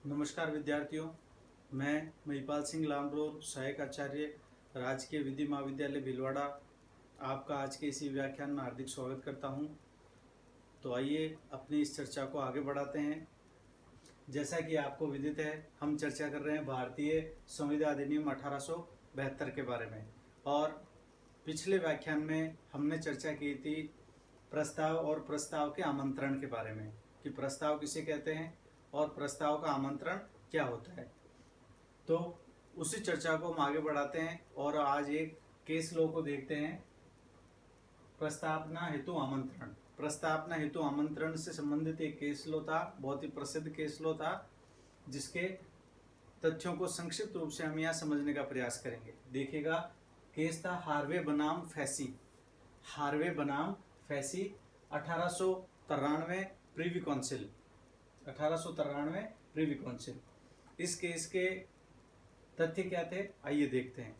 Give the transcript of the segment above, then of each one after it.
नमस्कार विद्यार्थियों, मैं महिपाल सिंह लामरोर, सहायक आचार्य, राजकीय विधि महाविद्यालय भीलवाड़ा, आपका आज के इसी व्याख्यान में हार्दिक स्वागत करता हूं। तो आइए अपनी इस चर्चा को आगे बढ़ाते हैं। जैसा कि आपको विदित है, हम चर्चा कर रहे हैं भारतीय संविधान अधिनियम 1872 के बारे में। और पिछले व्याख्यान में हमने चर्चा की थी प्रस्ताव और प्रस्ताव के आमंत्रण के बारे में, कि प्रस्ताव किसे कहते हैं और प्रस्ताव का आमंत्रण क्या होता है। तो उसी चर्चा को हम आगे बढ़ाते हैं और आज एक केस लॉ को देखते हैं। प्रस्तावना हेतु आमंत्रण। प्रस्तावना हेतु आमंत्रण से संबंधित एक केस लॉ था, बहुत ही प्रसिद्ध केस लॉ था, जिसके तथ्यों को संक्षिप्त रूप से हम यहाँ समझने का प्रयास करेंगे। देखिएगा, केस था हार्वे बनाम फैसी। हार्वे बनाम फैसी 1893 प्रीवी काउंसिल। 1893 प्रीवी काउंसिल। इस केस के तथ्य क्या थे, आइए देखते हैं।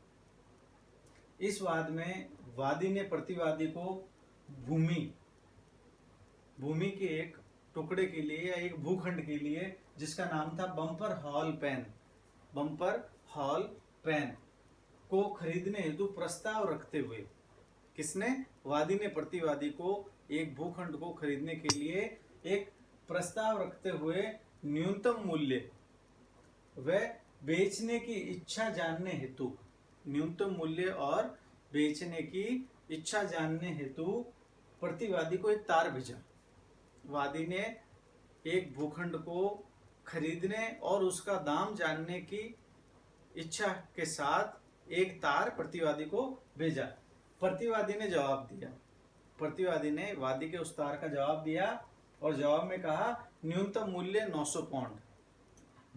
इस वाद में वादी ने प्रतिवादी को भूमि के एक टुकड़े के लिए या एक भूखंड के लिए, जिसका नाम था बम्पर हॉल पेन को खरीदने हेतु प्रस्ताव रखते हुए, किसने? वादी ने प्रतिवादी को एक भूखंड को खरीदने के लिए एक प्रस्ताव रखते हुए न्यूनतम मूल्य व बेचने की इच्छा जानने हेतु, न्यूनतम मूल्य और बेचने की इच्छा जानने हेतु प्रतिवादी को एक तार भेजा। वादी ने एक भूखंड को खरीदने और उसका दाम जानने की इच्छा के साथ एक तार प्रतिवादी को भेजा। प्रतिवादी ने जवाब दिया। प्रतिवादी ने वादी के उस तार का जवाब दिया और जवाब में कहा न्यूनतम मूल्य 900 पाउंड।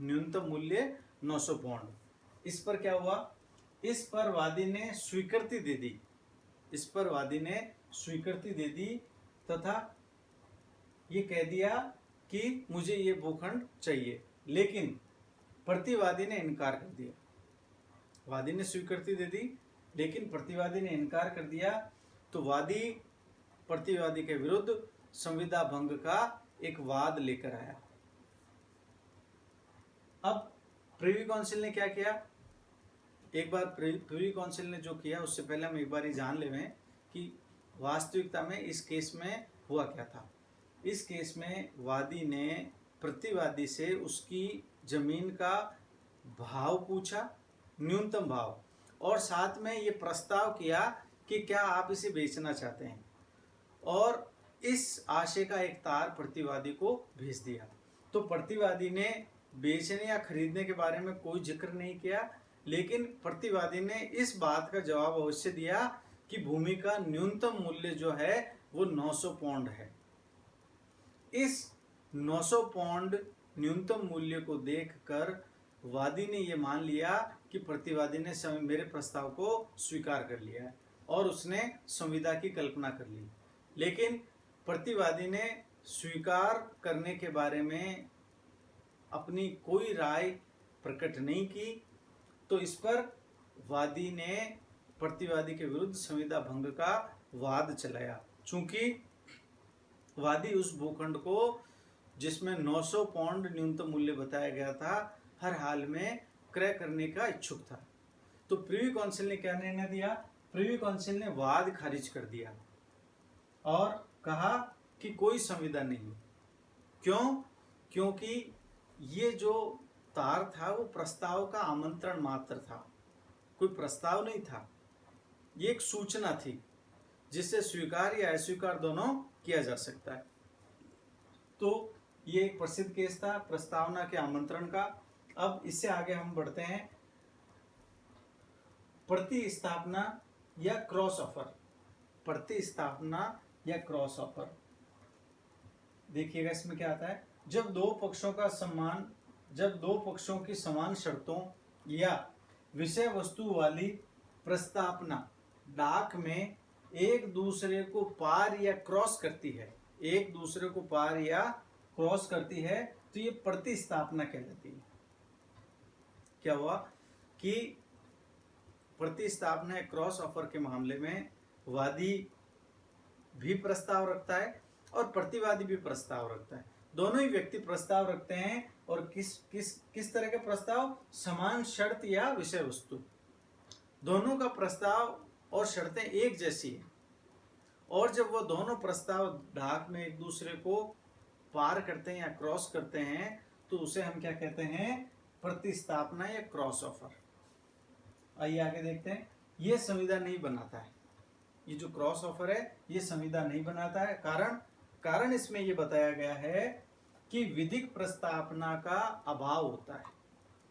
न्यूनतम मूल्य 900 पाउंड। इस पर क्या हुआ? इस पर वादी ने स्वीकृति दे दी। इस पर वादी ने स्वीकृति दे दी तथा ये कह दिया कि मुझे ये भूखंड चाहिए, लेकिन प्रतिवादी ने इनकार कर दिया। वादी ने स्वीकृति दे दी, लेकिन प्रतिवादी ने इनकार कर दिया। तो वादी प्रतिवादी के विरुद्ध संविदा भंग का एक वाद लेकर आया। अब प्रीवी काउंसिल ने क्या किया? एक बार प्रीवी काउंसिल ने जो किया, उससे पहले हम एक बार ही जान लें कि वास्तविकता में इस केस में हुआ क्या था। इस केस में वादी ने प्रतिवादी से उसकी जमीन का भाव पूछा, न्यूनतम भाव, और साथ में ये प्रस्ताव किया कि क्या आप इसे बेचना चाहते हैं, और इस आशय का एक तार प्रतिवादी को भेज दिया। तो प्रतिवादी ने बेचने या खरीदने के बारे में कोई जिक्र नहीं किया, लेकिन प्रतिवादी ने इस बात का जवाब अवश्य दिया कि भूमि का न्यूनतम मूल्य जो है वो 900 पाउंड है। इस 900 पाउंड न्यूनतम मूल्य को देखकर वादी ने ये मान लिया कि प्रतिवादी ने मेरे प्रस्ताव को स्वीकार कर लिया है और उसने संविदा की कल्पना कर ली। लेकिन प्रतिवादी ने स्वीकार करने के बारे में अपनी कोई राय प्रकट नहीं की। तो इस पर वादी ने प्रतिवादी के विरुद्ध संविदा भंग का वाद चलाया। चूंकि वादी उस भूखंड को, जिसमें 900 पाउंड न्यूनतम मूल्य बताया गया था, हर हाल में क्रय करने का इच्छुक था। तो प्रीवी काउंसिल ने क्या निर्णय दिया? प्रीवी काउंसिल ने वाद खारिज कर दिया और कहा कि कोई संविदा नहीं। क्यों? क्योंकि ये जो तार था वो प्रस्ताव का आमंत्रण मात्र था, कोई प्रस्ताव नहीं था। ये एक सूचना थी जिसे स्वीकार या अस्वीकार दोनों किया जा सकता है। तो ये एक प्रसिद्ध केस था प्रस्तावना के आमंत्रण का। अब इससे आगे हम बढ़ते हैं प्रतिस्थापना या क्रॉस ऑफर। प्रतिस्थापना या क्रॉस ऑफर, देखिएगा इसमें क्या आता है। जब दो पक्षों की समान शर्तों या विषय वस्तु वाली प्रस्तावना डाक में एक दूसरे को पार या क्रॉस करती है, एक दूसरे को पार या क्रॉस करती है, तो ये प्रतिस्थापना कहलाती है। क्या हुआ कि प्रतिस्थापना या क्रॉस ऑफर के मामले में वादी भी प्रस्ताव रखता है और प्रतिवादी भी प्रस्ताव रखता है। दोनों ही व्यक्ति प्रस्ताव रखते हैं और किस तरह का प्रस्ताव? समान शर्त या विषय वस्तु, दोनों का प्रस्ताव और शर्तें एक जैसी है। और जब वो दोनों प्रस्ताव ढाक में एक दूसरे को पार करते हैं या क्रॉस करते हैं तो उसे हम क्या कहते हैं? प्रतिस्थापना या क्रॉस ऑफर। आइए आगे देखते हैं। ये संविदा नहीं बनाता है, ये जो क्रॉस ऑफर है ये संविदा नहीं बनाता है। कारण इसमें ये बताया गया है कि विधिक प्रस्तावना का अभाव होता है।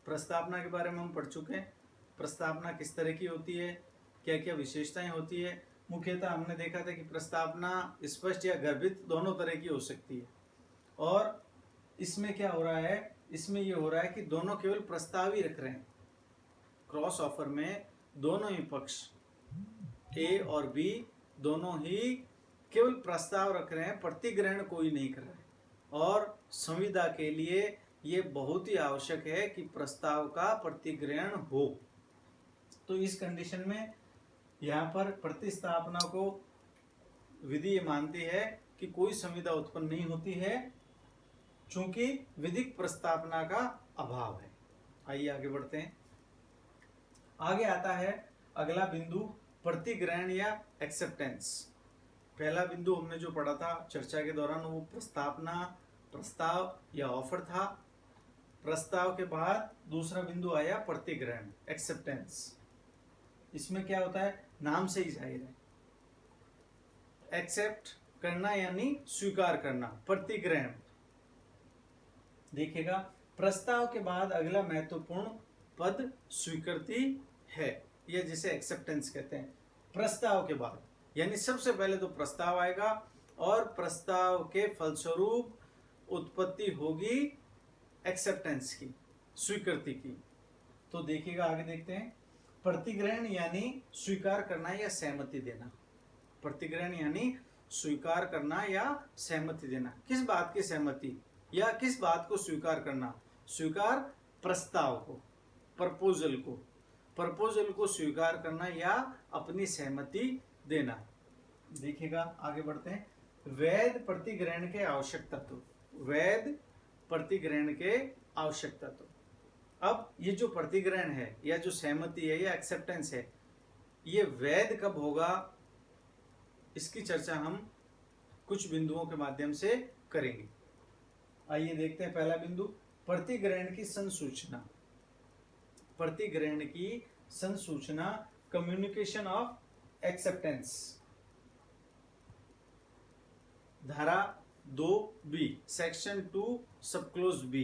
प्रस्तावना के बारे में हम पढ़ चुके हैं। प्रस्तावना किस तरह की होती है, क्या क्या विशेषताएं होती है। मुख्यतः हमने देखा था कि प्रस्तावना स्पष्ट या गर्भित दोनों तरह की हो सकती है। और इसमें क्या हो रहा है? इसमें ये हो रहा है कि दोनों केवल प्रस्ताव ही रख रहे हैं। क्रॉस ऑफर में दोनों ही पक्ष ए और बी दोनों ही केवल प्रस्ताव रख रहे हैं, प्रतिग्रहण कोई नहीं कर रहा है। और संविदा के लिए ये बहुत ही आवश्यक है कि प्रस्ताव का प्रतिग्रहण हो। तो इस कंडीशन में यहाँ पर प्रतिस्थापना को विधि ये मानती है कि कोई संविदा उत्पन्न नहीं होती है, चूंकि विधिक प्रस्तावना का अभाव है। आइए आगे बढ़ते हैं। आगे आता है अगला बिंदु, प्रतिग्रहण या एक्सेप्टेंस। पहला बिंदु हमने जो पढ़ा था चर्चा के दौरान वो प्रस्ताव या ऑफर था। प्रस्ताव के बाद दूसरा बिंदु आया प्रतिग्रहण, एक्सेप्टेंस। इसमें क्या होता है? नाम से ही जाहिर है। एक्सेप्ट करना यानी स्वीकार करना, प्रतिग्रहण। देखिएगा, प्रस्ताव के बाद अगला महत्वपूर्ण पद स्वीकृति है, यह जिसे एक्सेप्टेंस कहते हैं। प्रस्ताव के बाद यानी सबसे पहले तो प्रस्ताव आएगा और प्रस्ताव के फलस्वरूप उत्पत्ति होगी एक्सेप्टेंस की, स्वीकृति की। तो देखिएगा आगे देखते हैं। प्रतिग्रहण यानी स्वीकार करना या सहमति देना। प्रतिग्रहण यानी स्वीकार करना या सहमति देना। किस बात की सहमति या किस बात को स्वीकार करना? स्वीकार प्रस्ताव को, प्रपोजल को स्वीकार करना या अपनी सहमति देना। देखिएगा आगे बढ़ते हैं। वैध प्रतिग्रहण के आवश्यक तत्व, वैध प्रतिग्रहण के आवश्यक तत्व। अब ये जो प्रतिग्रहण है या जो सहमति है या एक्सेप्टेंस है, ये वैध कब होगा, इसकी चर्चा हम कुछ बिंदुओं के माध्यम से करेंगे। आइए देखते हैं पहला बिंदु, प्रतिग्रहण की संसूचना। प्रतिग्रहण की संसूचना, कम्युनिकेशन ऑफ एक्सेप्टेंस। धारा 2B, सेक्शन 2 सबक्लोज B,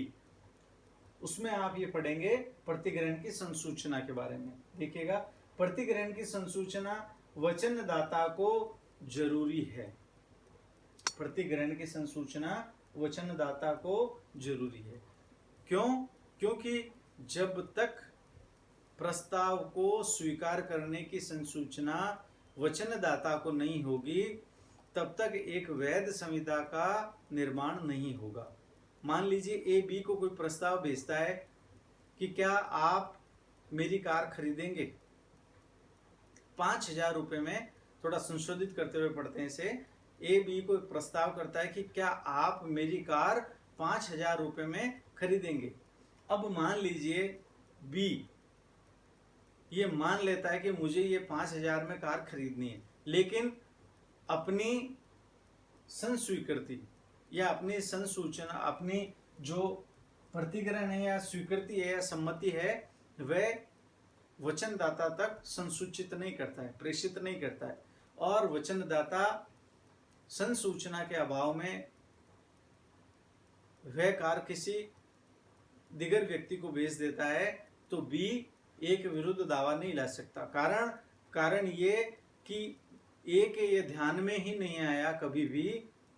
उसमें आप ये पढ़ेंगे प्रतिग्रहण की संसूचना के बारे में। देखिएगा, प्रतिग्रहण की संसूचना वचनदाता को जरूरी है। प्रतिग्रहण की संसूचना वचनदाता को जरूरी है। क्यों? क्योंकि जब तक प्रस्ताव को स्वीकार करने की संसूचना वचनदाता को नहीं होगी तब तक एक वैध संविदा का निर्माण नहीं होगा। मान लीजिए ए बी को कोई प्रस्ताव भेजता है कि क्या आप मेरी कार खरीदेंगे 5,000 रुपये में। थोड़ा संशोधित करते हुए पढ़ते हैं इसे। ए बी को एक प्रस्ताव करता है कि क्या आप मेरी कार 5,000 रुपये में खरीदेंगे। अब मान लीजिए बी ये मान लेता है कि मुझे ये 5,000 में कार खरीदनी है, लेकिन अपनी संस्वीकृति या अपनी संसूचना, अपनी जो प्रतिग्रहण है या स्वीकृति है या सम्मति है, वह वचनदाता तक संसूचित नहीं करता है, प्रेषित नहीं करता है। और वचनदाता संसूचना के अभाव में वह कार किसी दिगर व्यक्ति को भेज देता है, तो बी ए के विरुद्ध दावा नहीं ला सकता। कारण ये कि ए के ये ध्यान में ही नहीं आया कभी भी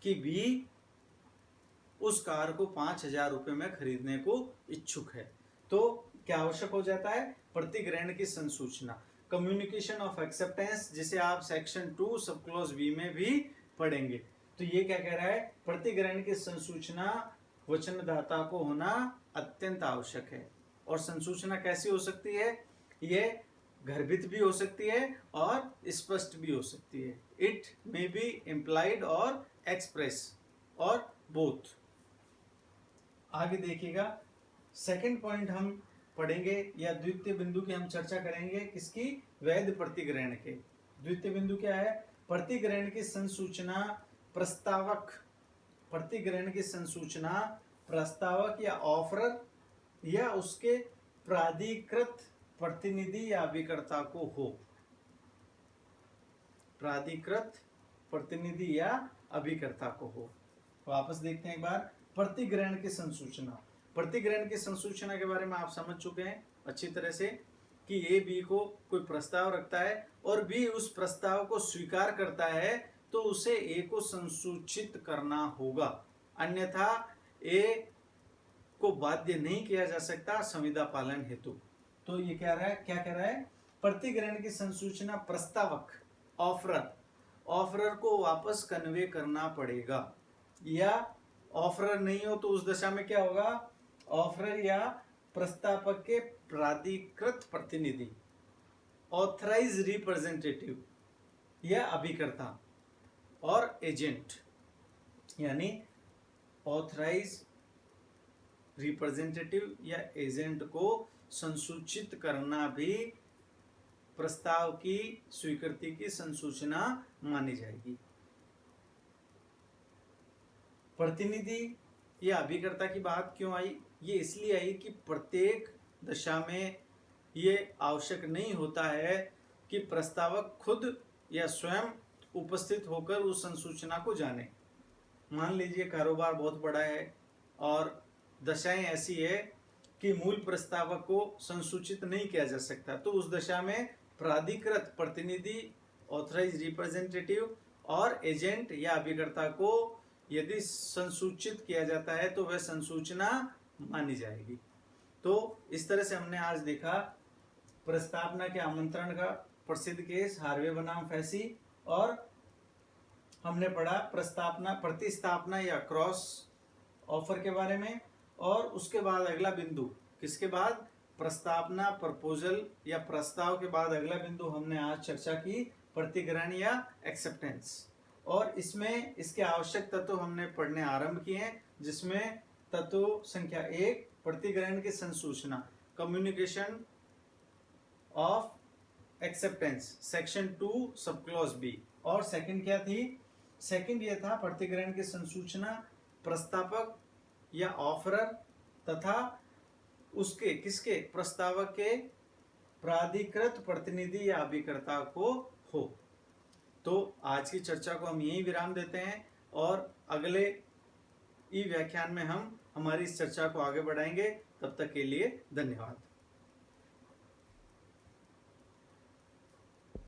कि बी उस कार को 5,000 रुपये में खरीदने को इच्छुक है। तो क्या आवश्यक हो जाता है? प्रतिग्रहण की संसूचना, कम्युनिकेशन ऑफ एक्सेप्टेंस, जिसे आप सेक्शन 2 सबक्लोज B में भी पढ़ेंगे। तो ये क्या कह रहा है? प्रतिग्रहण की संसूचना वचनदाता को होना अत्यंत आवश्यक है। और संसूचना कैसी हो सकती है? ये गर्भित भी हो सकती है और स्पष्ट भी हो सकती है। इट मे बी इम्प्लाइड और एक्सप्रेस और बोथ। आगे देखिएगा, सेकंड पॉइंट हम पढ़ेंगे या द्वितीय बिंदु की हम चर्चा करेंगे किसकी, वैध प्रतिग्रहण के। द्वितीय बिंदु क्या है, प्रतिग्रहण की संसूचना प्रस्तावक, प्रतिग्रहण की संसूचना प्रस्तावक या ऑफरर या उसके प्राधिकृत प्रतिनिधि या अभिकर्ता को हो। प्राधिकृत प्रतिनिधि या अभिकर्ता को हो। वापस देखते हैं एक बार, प्रतिग्रहण की संसूचना। प्रतिग्रहण की संसूचना के बारे में आप समझ चुके हैं अच्छी तरह से कि ए बी को कोई प्रस्ताव रखता है और बी उस प्रस्ताव को स्वीकार करता है तो उसे ए को संसूचित करना होगा, अन्यथा ए को बाध्य नहीं किया जा सकता संविदा पालन हेतु। तो ये क्या कह रहा है, प्रतिग्रहण की संसूचना प्रस्तावक ऑफरर को वापस कन्वे करना पड़ेगा, या ऑफरर नहीं हो तो उस दशा में क्या होगा, ऑफरर या प्रस्तावक के प्राधिकृत प्रतिनिधि, ऑथराइज रिप्रेजेंटेटिव या अभिकर्ता और एजेंट, यानी ऑथराइज रिप्रेजेंटेटिव या एजेंट को संसूचित करना भी प्रस्ताव की स्वीकृति की संसूचना मानी जाएगी। प्रतिनिधि या अभिकर्ता की बात क्यों आई, ये इसलिए आई कि प्रत्येक दशा में ये आवश्यक नहीं होता है कि प्रस्तावक खुद या स्वयं उपस्थित होकर उस संसूचना को जाने। मान लीजिए कारोबार बहुत बड़ा है और दशाएं ऐसी है कि मूल प्रस्तावक को संसूचित नहीं किया जा सकता, तो उस दशा में प्राधिकृत प्रतिनिधि, ऑथराइज रिप्रेजेंटेटिव और एजेंट या अभिकर्ता को यदि संसूचित किया जाता है तो वह संसूचना मानी जाएगी। तो इस तरह से हमने आज देखा प्रस्तावना के आमंत्रण का प्रसिद्ध केस हार्वे बनाम फैसी, और हमने पढ़ा प्रस्तावना प्रतिस्थापना या क्रॉस ऑफर के बारे में, और उसके बाद अगला बिंदु किसके बाद, प्रस्तावना प्रपोजल या प्रस्ताव के बाद अगला बिंदु हमने आज चर्चा की प्रतिग्रहण या एक्सेप्टेंस। और इसमें इसके आवश्यक तत्व हमने पढ़ने आरंभ किए हैं, जिसमें तत्व संख्या 1 प्रतिग्रहण की संसूचना, communication of acceptance, section 2 sub clause B. और सेकंड क्या थी, सेकंड ये था प्रतिग्रहण की संसूचना प्रस्तावक या ऑफरर तथा उसके किसके, प्रस्तावक के प्राधिकृत प्रतिनिधि या अभिकर्ता को हो। तो आज की चर्चा को हम यहीं विराम देते हैं और अगले ई व्याख्यान में हम हमारी इस चर्चा को आगे बढ़ाएंगे। तब तक के लिए धन्यवाद।